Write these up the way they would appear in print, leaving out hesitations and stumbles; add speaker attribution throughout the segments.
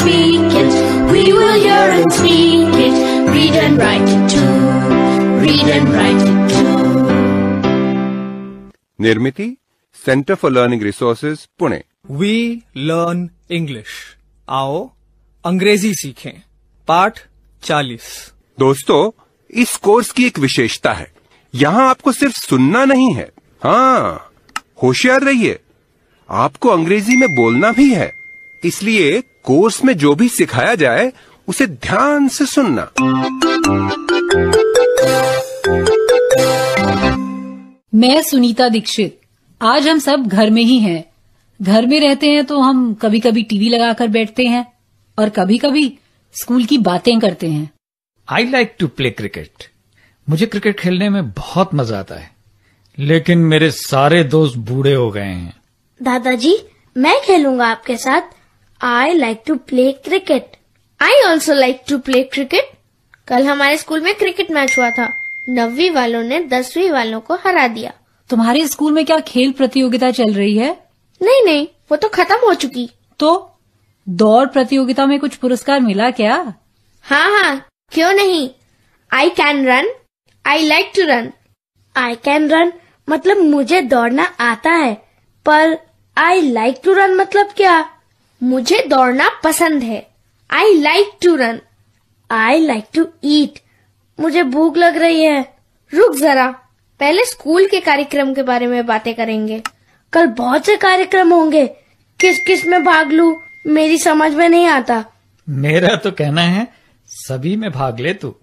Speaker 1: speak it. We will hear and speak it. Read and write it too. Read and write it too.
Speaker 2: Nirmiti, centre for learning resources, Pune.
Speaker 3: We learn English. आओ अंग्रेजी सीखें। पाठ 40।
Speaker 2: दोस्तों, इस course की एक विशेषता है, यहाँ आपको सिर्फ सुनना नहीं है, हाँ, होशियार रहिए, आपको अंग्रेजी में बोलना भी है। इसलिए कोर्स में जो भी सिखाया जाए उसे ध्यान से सुनना।
Speaker 4: मैं सुनीता दीक्षित। आज हम सब घर में ही हैं। घर में रहते हैं तो हम कभी कभी टीवी लगाकर बैठते हैं और कभी कभी स्कूल की बातें करते हैं।
Speaker 5: I like to play cricket. मुझे क्रिकेट खेलने में बहुत मजा आता है, लेकिन मेरे सारे दोस्त बूढ़े हो गए हैं।
Speaker 6: दादाजी, मैं खेलूंगा आपके साथ। I like to play cricket. I also like to play cricket. कल हमारे स्कूल में क्रिकेट मैच हुआ था। 9वीं वालों ने 10वीं वालों को हरा दिया।
Speaker 4: तुम्हारे स्कूल में क्या खेल प्रतियोगिता चल रही है?
Speaker 6: नहीं, वो तो खत्म हो चुकी।
Speaker 4: तो दौड़ प्रतियोगिता में कुछ पुरस्कार मिला क्या?
Speaker 6: हाँ, क्यों नहीं। I can run, I like to run. I can run मतलब मुझे दौड़ना आता है, पर आई लाइक टू रन मतलब क्या? मुझे दौड़ना पसंद है। I like to run. I like to eat. मुझे भूख लग रही है। रुक जरा, पहले स्कूल के कार्यक्रम के बारे में बातें करेंगे। कल बहुत से कार्यक्रम होंगे, किस में भाग लूं मेरी समझ में नहीं आता।
Speaker 5: मेरा तो कहना है सभी में भाग ले तू।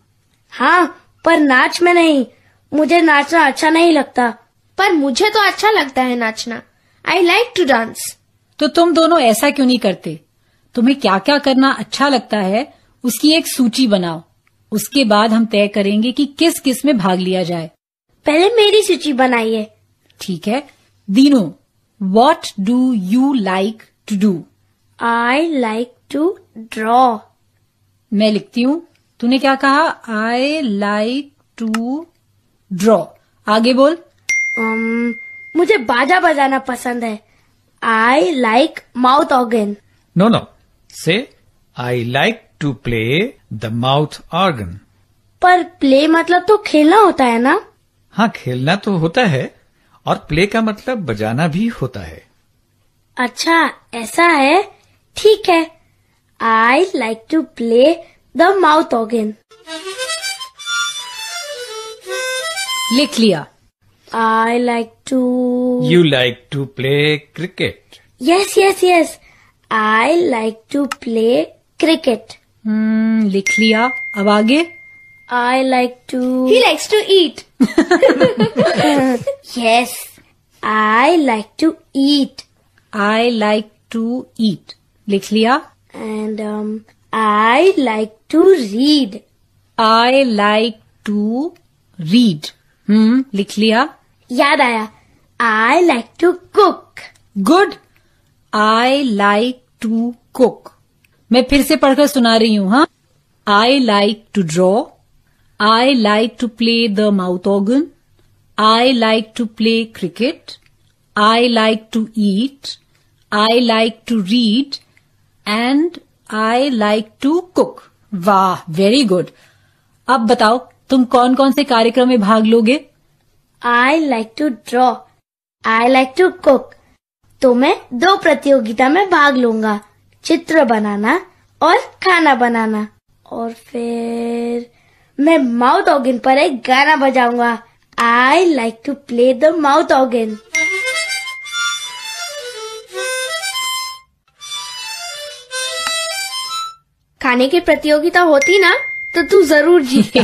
Speaker 6: हाँ, पर नाच में नहीं। मुझे नाचना अच्छा नहीं लगता। पर मुझे तो अच्छा लगता है नाचना। I like to dance.
Speaker 4: तो तुम दोनों ऐसा क्यों नहीं करते? तुम्हें क्या क्या करना अच्छा लगता है उसकी एक सूची बनाओ। उसके बाद हम तय करेंगे कि किस किस में भाग लिया जाए।
Speaker 6: पहले मेरी सूची बनाइए।
Speaker 4: ठीक है। Dinu, what do you like to do?
Speaker 6: I like to draw.
Speaker 4: मैं लिखती हूँ। तूने क्या कहा? I like to draw. आगे बोल।
Speaker 6: मुझे बाजा बजाना पसंद है। I like mouth organ.
Speaker 5: No, say I like to play the mouth organ.
Speaker 6: पर प्ले मतलब तो खेलना होता है ना?
Speaker 5: हाँ, खेलना तो होता है और प्ले का मतलब बजाना भी होता है।
Speaker 6: अच्छा, ऐसा है। ठीक है। I like to play the mouth organ.
Speaker 4: लिख लिया।
Speaker 6: I like to.
Speaker 5: You like to play cricket.
Speaker 6: Yes. I like to play cricket.
Speaker 4: लिख लिया। अब आगे।
Speaker 6: I like to. He likes to eat. Yes, I like to eat.
Speaker 4: I like to eat. लिख लिया।
Speaker 6: And I like to read.
Speaker 4: I like to read. लिख लिया।
Speaker 6: याद आया। I like to cook.
Speaker 4: Good. I like to cook. मैं फिर से पढ़कर सुना रही हूँ। हाँ, I like to draw. I like to play the mouth organ. I like to play cricket. I like to eat. I like to read and I like to cook. वाह, very good. अब बताओ, तुम कौन कौन से कार्यक्रम में भाग लोगे?
Speaker 6: I like to draw. I like to cook. तो मैं 2 प्रतियोगिता में भाग लूंगा, चित्र बनाना और खाना बनाना। और फिर मैं माउथ ऑर्गन पर एक गाना बजाऊंगा। I like to play the mouth organ. खाने की प्रतियोगिता होती ना तो तू जरूर जीतता।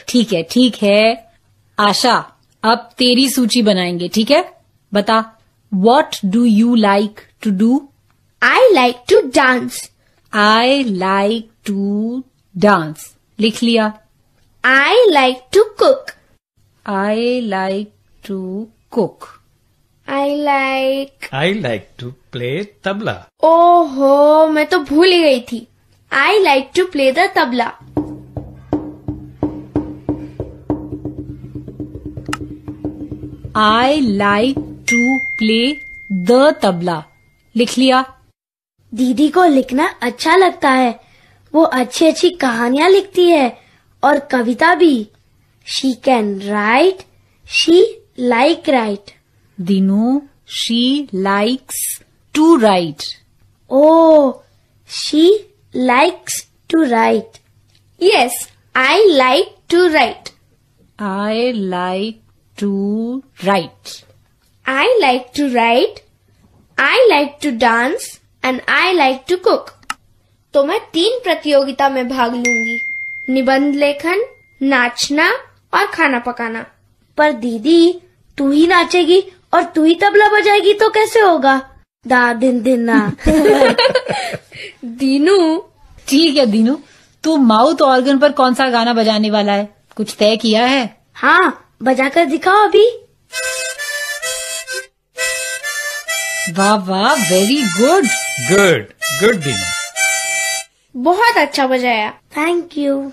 Speaker 4: ठीक है। आशा, अब तेरी सूची बनाएंगे, ठीक है? बता, what do you like to do?
Speaker 6: I like to dance.
Speaker 4: I like to dance. लिख लिया।
Speaker 6: I like to cook.
Speaker 4: I like to cook.
Speaker 6: I like
Speaker 5: to play tabla.
Speaker 6: ओहो, मैं तो भूल ही गई थी। I like to play the tabla.
Speaker 4: I like to play the tabla. लिख लिया।
Speaker 6: दीदी को लिखना अच्छा लगता है। वो अच्छी अच्छी कहानियाँ लिखती है और कविता भी। She can write. She like write.
Speaker 4: Dinu, she likes to write.
Speaker 6: Oh, she likes to write. Yes, I like to write.
Speaker 4: I like to write.
Speaker 6: I like to write. I like to dance and I like to cook. तो मैं 3 प्रतियोगिता में भाग लूंगी, निबंध लेखन, नाचना और खाना पकाना। पर दीदी, तू ही नाचेगी और तू ही तबला बजाएगी तो कैसे होगा? दा दिन दिन ना। दीनू,
Speaker 4: ठीक है दीनू, तू माउथ ऑर्गन पर कौन सा गाना बजाने वाला है? कुछ तय किया है?
Speaker 6: हाँ, बजाकर दिखाओ अभी।
Speaker 4: वाह वाह, very good.
Speaker 5: Good good Dinu.
Speaker 6: बहुत अच्छा बजाया, थैंक यू।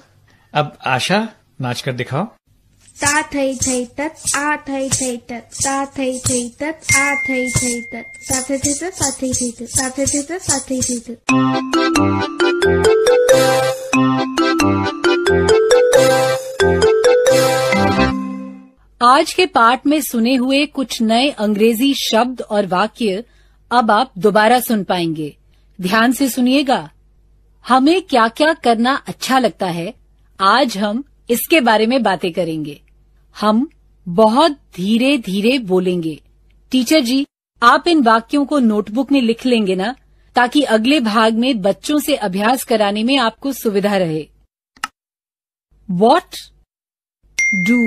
Speaker 5: अब आशा नाच कर दिखाओ।
Speaker 6: ता थई थई तत आ थई थई तत ता थई थई तत आ थई थई तत ता थई थई तत ता थई थई तत ता थई थई तत ता थई थई तत।
Speaker 4: आज के पाठ में सुने हुए कुछ नए अंग्रेजी शब्द और वाक्य अब आप दोबारा सुन पाएंगे। ध्यान से सुनिएगा। हमें क्या क्या करना अच्छा लगता है, आज हम इसके बारे में बातें करेंगे। हम बहुत धीरे धीरे बोलेंगे। टीचर जी, आप इन वाक्यों को नोटबुक में लिख लेंगे ना, ताकि अगले भाग में बच्चों से अभ्यास कराने में आपको सुविधा रहे। What do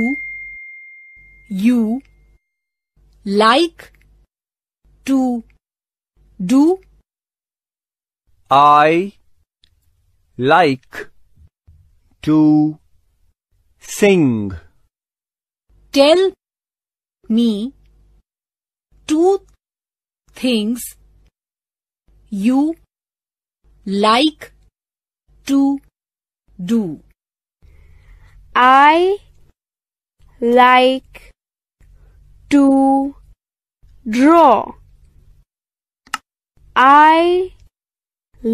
Speaker 4: you like to do?
Speaker 7: I like to sing.
Speaker 4: Tell me 2 things you like to do.
Speaker 6: I like to draw. I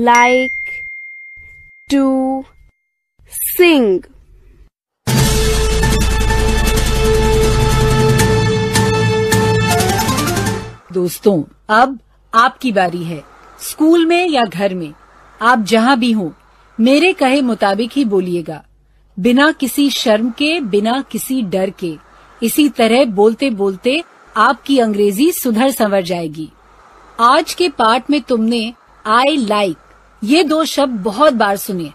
Speaker 6: like to sing.
Speaker 4: दोस्तों, अब आपकी बारी है। स्कूल में या घर में, आप जहाँ भी हों, मेरे कहे मुताबिक ही बोलिएगा, बिना किसी शर्म के, बिना किसी डर के। इसी तरह बोलते बोलते आपकी अंग्रेजी सुधर संवर जाएगी। आज के पाठ में तुमने आई लाइक ये 2 शब्द बहुत बार सुने।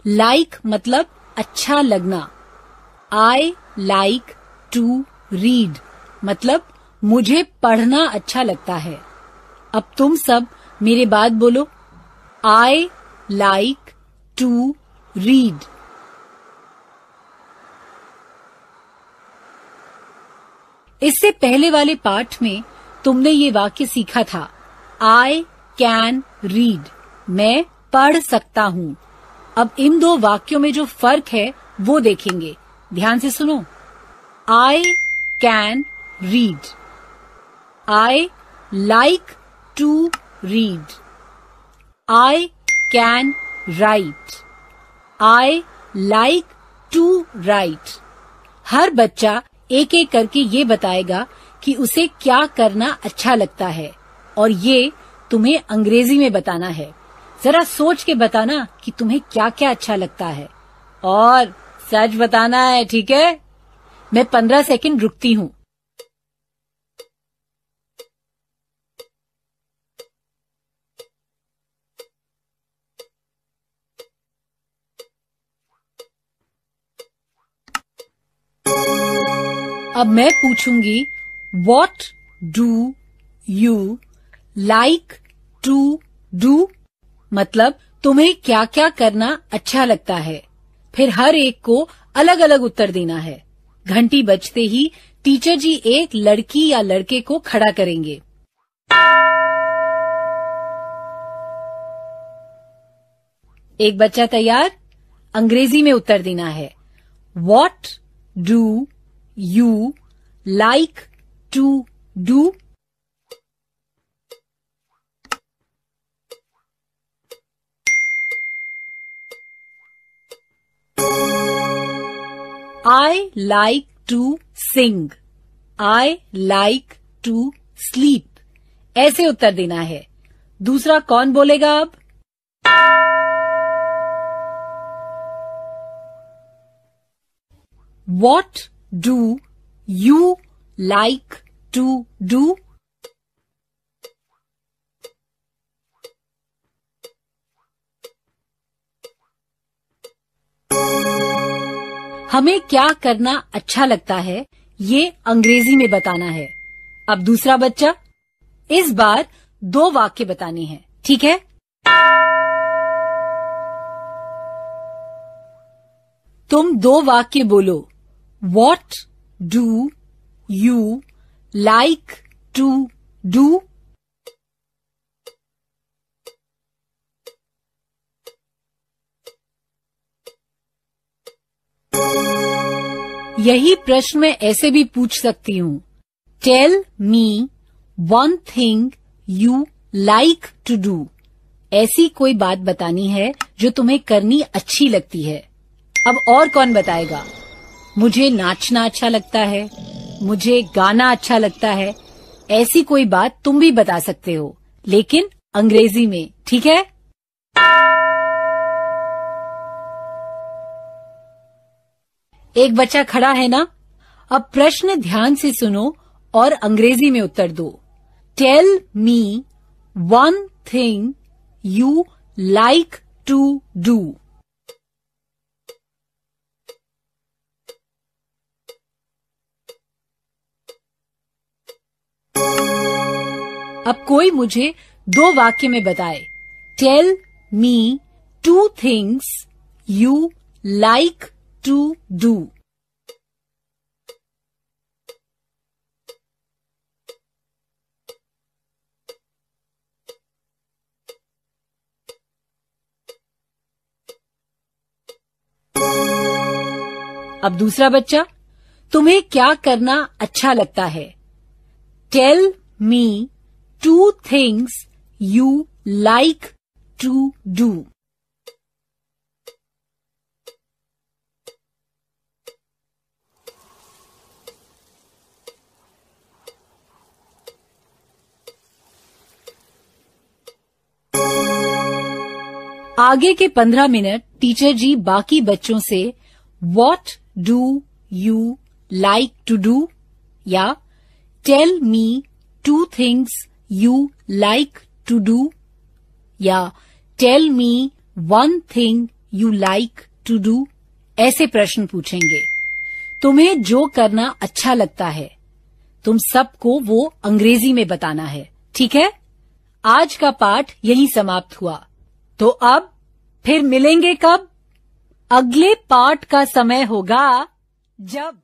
Speaker 4: लाइक मतलब अच्छा लगना। आई लाइक टू रीड मतलब मुझे पढ़ना अच्छा लगता है। अब तुम सब मेरे बाद बोलो, आई लाइक टू रीड। इससे पहले वाले पाठ में तुमने ये वाक्य सीखा था, आई कैन रीड, मैं पढ़ सकता हूँ। अब इन 2 वाक्यों में जो फर्क है वो देखेंगे। ध्यान से सुनो। I can read, I like to read, I can write, I like to write. हर बच्चा एक एक करके ये बताएगा कि उसे क्या करना अच्छा लगता है, और ये तुम्हें अंग्रेजी में बताना है। जरा सोच के बताना कि तुम्हें क्या क्या अच्छा लगता है, और सच बताना है, ठीक है? मैं 15 सेकंड रुकती हूँ। अब मैं पूछूंगी, What do you like to do? मतलब तुम्हें क्या क्या करना अच्छा लगता है। फिर हर एक को अलग अलग उत्तर देना है। घंटी बजते ही टीचर जी एक लड़की या लड़के को खड़ा करेंगे। एक बच्चा तैयार? अंग्रेजी में उत्तर देना है। What do you like to do? I like to sing, I like to sleep, ऐसे उत्तर देना है। दूसरा कौन बोलेगा अब? What do you like to do? हमें क्या करना अच्छा लगता है ये अंग्रेजी में बताना है। अब दूसरा बच्चा, इस बार 2 वाक्य बताने हैं, ठीक है? तुम 2 वाक्य बोलो। What do you like to do? यही प्रश्न मैं ऐसे भी पूछ सकती हूँ। Tell me one thing you like to do. ऐसी कोई बात बतानी है जो तुम्हें करनी अच्छी लगती है। अब और कौन बताएगा? मुझे नाचना अच्छा लगता है, मुझे गाना अच्छा लगता है, ऐसी कोई बात तुम भी बता सकते हो, लेकिन अंग्रेजी में, ठीक है? एक बच्चा खड़ा है ना? अब प्रश्न ध्यान से सुनो और अंग्रेजी में उत्तर दो। Tell me one thing you like to do. अब कोई मुझे 2 वाक्य में बताए। Tell me 2 things you like to do. अब दूसरा बच्चा, तुम्हें क्या करना अच्छा लगता है? Tell me 2 things you like to do. आगे के 15 मिनट टीचर जी बाकी बच्चों से What do you like to do? या Tell me 2 things you like to do? या Tell me 1 thing you like to do? ऐसे प्रश्न पूछेंगे। तुम्हें जो करना अच्छा लगता है, तुम सबको वो अंग्रेजी में बताना है, ठीक है? आज का पाठ यहीं समाप्त हुआ। तो अब फिर मिलेंगे कब? अगले पाठ का समय होगा जब